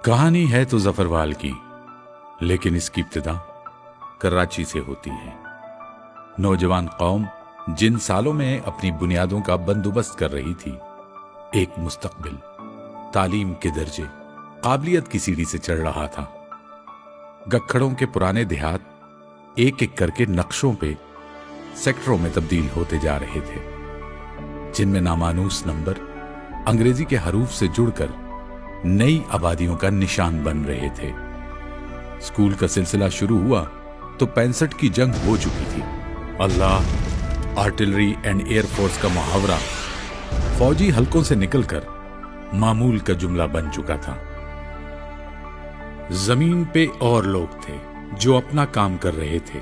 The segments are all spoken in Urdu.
کہانی ہے تو ظفروال کی، لیکن اس کی ابتدا کراچی سے ہوتی ہے۔ نوجوان قوم جن سالوں میں اپنی بنیادوں کا بندوبست کر رہی تھی، ایک مستقبل، تعلیم کے درجے، قابلیت کی سیڑھی سے چڑھ رہا تھا۔ گکھڑوں کے پرانے دیہات ایک ایک کر کے نقشوں پہ سیکٹروں میں تبدیل ہوتے جا رہے تھے، جن میں نامانوس نمبر انگریزی کے حروف سے جڑ کر نئی آبادیوں کا نشان بن رہے تھے۔ اسکول کا سلسلہ شروع ہوا تو 65 کی جنگ ہو چکی تھی۔ اللہ، آرٹلری اینڈ ایئر فورس کا محاورہ فوجی حلقوں سے نکل کر معمول کا جملہ بن چکا تھا۔ زمین پہ اور لوگ تھے جو اپنا کام کر رہے تھے،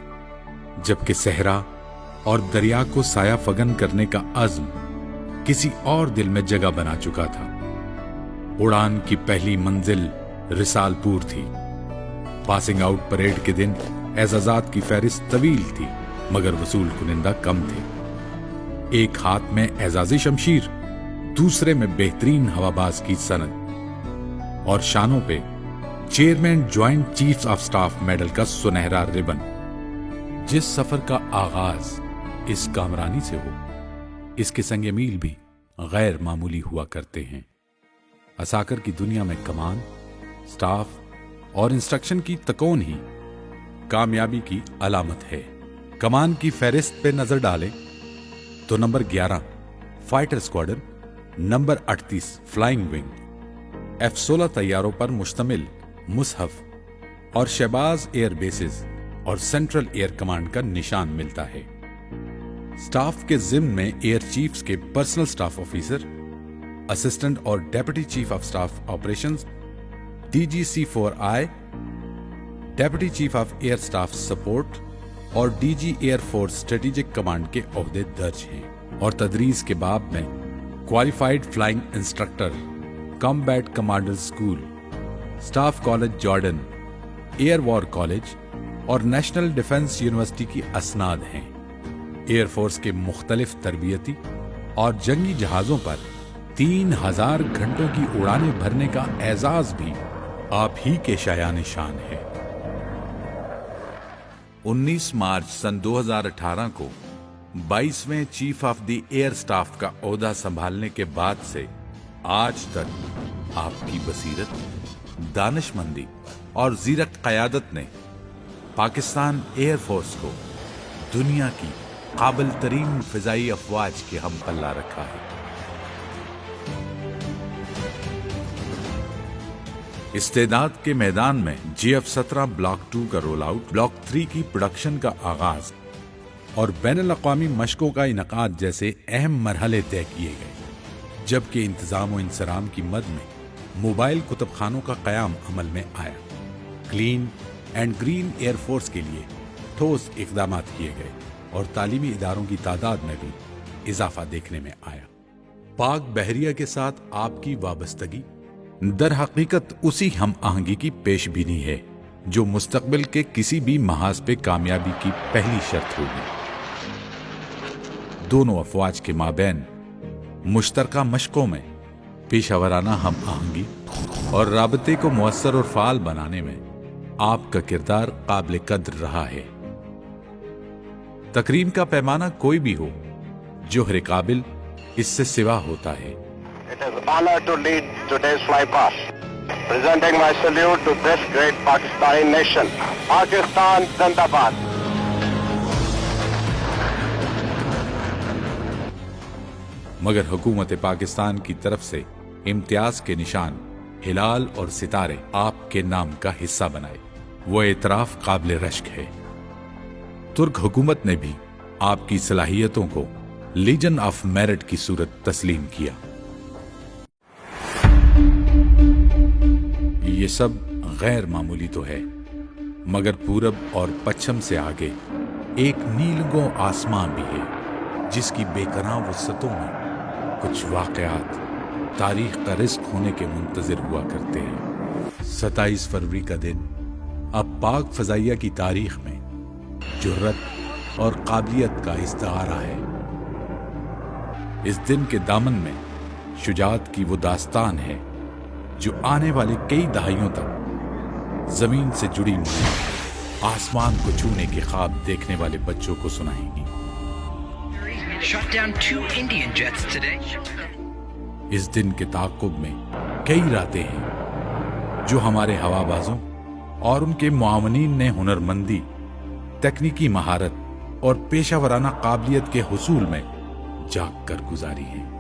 جبکہ صحرا اور دریا کو سایہ فگن کرنے کا عزم کسی اور دل میں جگہ بنا چکا تھا۔ اڑان کی پہلی منزل رسال پور تھی۔ پاسنگ آؤٹ پریڈ کے دن اعزازات کی فہرست طویل تھی، مگر وصول کنندہ کم تھے۔ ایک ہاتھ میں اعزازی شمشیر، دوسرے میں بہترین ہواباز کی سند، اور شانوں پہ chairman joint chiefs of staff medal کا سنہرا ربن۔ جس سفر کا آغاز اس کامرانی سے ہو، اس کے سنگ میل بھی غیر معمولی ہوا کرتے ہیں۔ عساکر کی دنیا میں کمان، سٹاف اور انسٹرکشن کی تکون ہی کامیابی کی علامت ہے۔ کمان کی فہرست پہ نظر ڈالیں تو number 11 fighter squadron, number 38 flying wing, F-16 طیاروں پر مشتمل مصحف اور شہباز ایئر بیسز اور سینٹرل ایئر کمانڈ کا نشان ملتا ہے۔ سٹاف کے ضمن میں ایئر چیفز کے پرسنل سٹاف آفیسر، اسسٹنٹ اور deputy chief of staff operations, DGC-4I، deputy chief of air staff support اور DG air force strategic command کے عہدے درج ہیں، اور تدریس کے باب میں qualified flying instructor, combat commander school, staff college Jordan, air war college اور نیشنل ڈیفنس یونیورسٹی کی اسناد ہیں۔ ایئر فورس کے مختلف تربیتی اور جنگی جہازوں پر 3000 گھنٹوں کی اڑانیں بھرنے کا اعزاز بھی آپ ہی کے شایان شان ہے۔ 19 مارچ سن 2018 کو 22ویں chief of the air staff کا عہدہ سنبھالنے کے بعد سے آج تک آپ کی بصیرت، دانش مندی اور زیرک قیادت نے پاکستان ایئر فورس کو دنیا کی قابل ترین فضائی افواج کے ہم پلہ رکھا ہے۔ استعداد کے میدان میں GF-17 بلاک 2 کا رول آؤٹ، بلاک 3 کی پروڈکشن کا آغاز اور بین الاقوامی مشقوں کا انعقاد جیسے اہم مرحلے طے کیے گئے، جبکہ انتظام و انصرام کی مد میں موبائل کتب خانوں کا قیام عمل میں آیا۔ Clean and green air force کے لیے ٹھوس اقدامات کیے گئے اور تعلیمی اداروں کی تعداد میں بھی اضافہ دیکھنے میں آیا۔ پاک بحریہ کے ساتھ آپ کی وابستگی در حقیقت اسی ہم آہنگی کی پیش بینی ہے جو مستقبل کے کسی بھی محاذ پہ کامیابی کی پہلی شرط ہوگی۔ دونوں افواج کے مابین مشترکہ مشقوں میں پیشہ ورانہ ہم آہنگی اور رابطے کو مؤثر اور فعال بنانے میں آپ کا کردار قابل قدر رہا ہے۔ تکریم کا پیمانہ کوئی بھی ہو، جوہر قابل اس سے سوا ہوتا ہے۔ It is an honor to lead today's flypast. Presenting my salute to this great Pakistani nation. Pakistan Zindabad. مگر حکومت پاکستان کی طرف سے امتیاز کے نشان، ہلال اور ستارے آپ کے نام کا حصہ بنائے، وہ اعتراف قابل رشک ہے۔ ترک حکومت نے بھی آپ کی صلاحیتوں کو لیجن آف میرٹ کی صورت تسلیم کیا۔ یہ سب غیر معمولی تو ہے، مگر پورب اور پچھم سے آگے ایک نیلگوں آسمان بھی ہے، جس کی بے پناہ وسعتوں میں کچھ واقعات تاریخ کا رزق ہونے کے منتظر ہوا کرتے ہیں۔ 27 فروری کا دن اب پاک فضائیہ کی تاریخ میں جرأت اور قابلیت کا استعارہ ہے۔ اس دن کے دامن میں شجاعت کی وہ داستان ہے جو آنے والے کئی دہائیوں تک زمین سے جڑی مائیں آسمان کو چھونے کے خواب دیکھنے والے بچوں کو سنائیں گی۔ Shot down 2 Indian jets today. اس دن کے تعاقب میں کئی راتیں ہیں جو ہمارے ہوا بازوں اور ان کے معاونین نے ہنرمندی، تکنیکی مہارت اور پیشہ ورانہ قابلیت کے حصول میں جاگ کر گزاری ہیں۔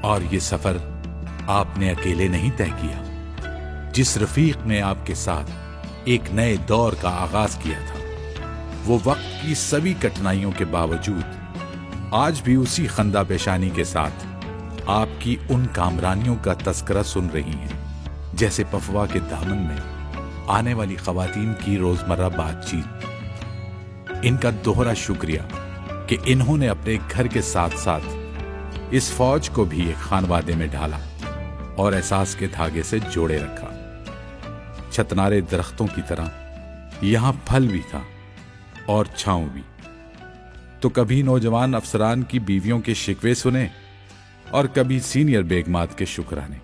اور یہ سفر آپ نے اکیلے نہیں طے کیا۔ جس رفیق نے آپ کے ساتھ ایک نئے دور کا آغاز کیا تھا، وہ وقت کی سبھی کٹھنائیوں کے باوجود آج بھی اسی خندہ پیشانی کے ساتھ آپ کی ان کامرانیوں کا تذکرہ سن رہی ہیں جیسے پفوا کے دامن میں آنے والی خواتین کی روزمرہ بات چیت۔ ان کا دوہرا شکریہ کہ انہوں نے اپنے گھر کے ساتھ ساتھ اس فوج کو بھی ایک خانوادے میں ڈالا اور احساس کے دھاگے سے جوڑے رکھا۔ چھتنارے درختوں کی طرح یہاں پھل بھی تھا اور چھاؤں بھی۔ تو کبھی نوجوان افسران کی بیویوں کے شکوے سنے اور کبھی سینئر بیگمات کے شکرانے۔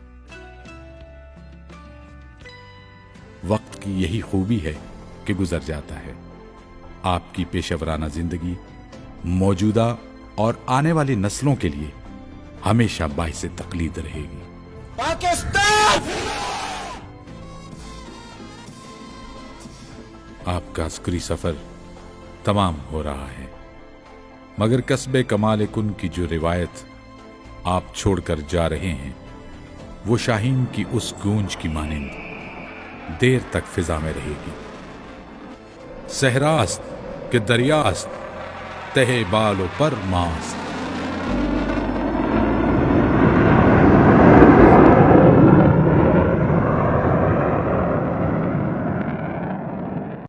وقت کی یہی خوبی ہے کہ گزر جاتا ہے۔ آپ کی پیشہ ورانہ زندگی موجودہ اور آنے والی نسلوں کے لیے ہمیشہ باعث تقلید رہے گی۔ پاکستان! آپ کا عسکری سفر تمام ہو رہا ہے، مگر قصبے کمال کن کی جو روایت آپ چھوڑ کر جا رہے ہیں وہ شاہین کی اس گونج کی مانند دیر تک فضا میں رہے گی۔ صحرا است کہ دریا است، تہ بال و پر ماست۔